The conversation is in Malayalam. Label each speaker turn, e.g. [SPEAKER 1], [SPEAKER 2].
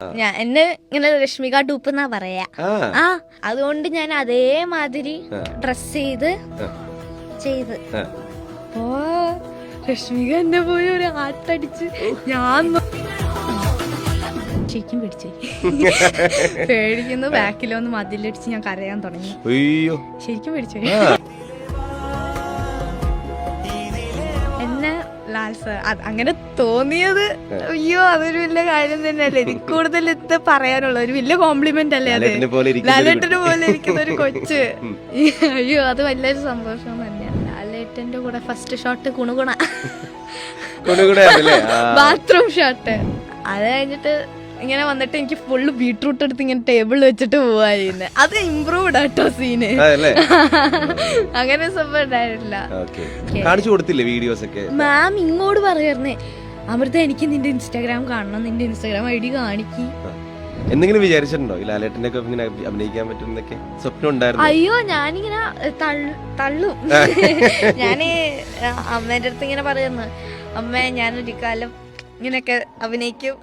[SPEAKER 1] എന്നെ ഇങ്ങനെ രശ്മിക ടൂപ്പ് എന്നാ പറയാ. അതുകൊണ്ട് ഞാൻ അതേമാതിരി ഡ്രസ് ചെയ്ത് ഓ രശ്മിക എന്നെ പോയി ഒരു ആട്ടടിച്ച് ഞാൻ ശരിക്കും പേടിച്ചു. പേടിക്കുന്നു. ബാക്കിലൊന്ന് മതിലടിച്ച് ഞാൻ കരയാൻ തുടങ്ങി. ശരിക്കും പേടിച്ചു. എന്നെ ലാൽ സർ അങ്ങനെ തോന്നിയത് അയ്യോ അതൊരു വലിയ കാര്യം തന്നെയല്ലേ. എനിക്ക് കൂടുതൽ ഇത് പറയാനുള്ള ഒരു വലിയ കോംപ്ലിമെന്റ് അല്ലേ അത്. ലാലേട്ടന് പോലെ ഇരിക്കുന്ന ഒരു കൊച്ച്. അയ്യോ അത് വലിയൊരു സന്തോഷം തന്നെയാണ്. ലാലേട്ടന്റെ കൂടെ ഫസ്റ്റ് ഷോട്ട് കുണുകുണ ബാത്റൂം ഷോട്ട്. അത് കഴിഞ്ഞിട്ട് ഇങ്ങനെ വന്നിട്ട് എനിക്ക് ഫുള്ള് ബീട്രൂട്ട് എടുത്ത് ഇങ്ങനെ ടേബിളിൽ വെച്ചിട്ട് പോവായിരുന്നു. അത് ഇംപ്രൂവ്ഡ് ആട്ടോ സീന്. അങ്ങനെ സംഭവം ഉണ്ടായിട്ടില്ല. മാം ഇങ്ങോട്ട് പറയായിരുന്നേ അമൃത എനിക്ക് നിന്റെ ഇൻസ്റ്റാഗ്രാം കാണണം, നിന്റെ ഇൻസ്റ്റാഗ്രാം ID കാണിക്ക്.
[SPEAKER 2] എന്തെങ്കിലും വിചാരിച്ചിട്ടുണ്ടോ ലാലേട്ടന്റെ അഭിനയിക്കാൻ പറ്റുന്നൊക്കെ സ്വപ്നം ഉണ്ടായിരുന്നു?
[SPEAKER 1] അയ്യോ ഞാനിങ്ങനെ തള്ളും. ഞാന് അമ്മേന്റെ അടുത്ത് ഇങ്ങനെ പറയുന്നു, അമ്മ ഞാനൊരു കാലം ഇങ്ങനെയൊക്കെ അഭിനയിക്കും.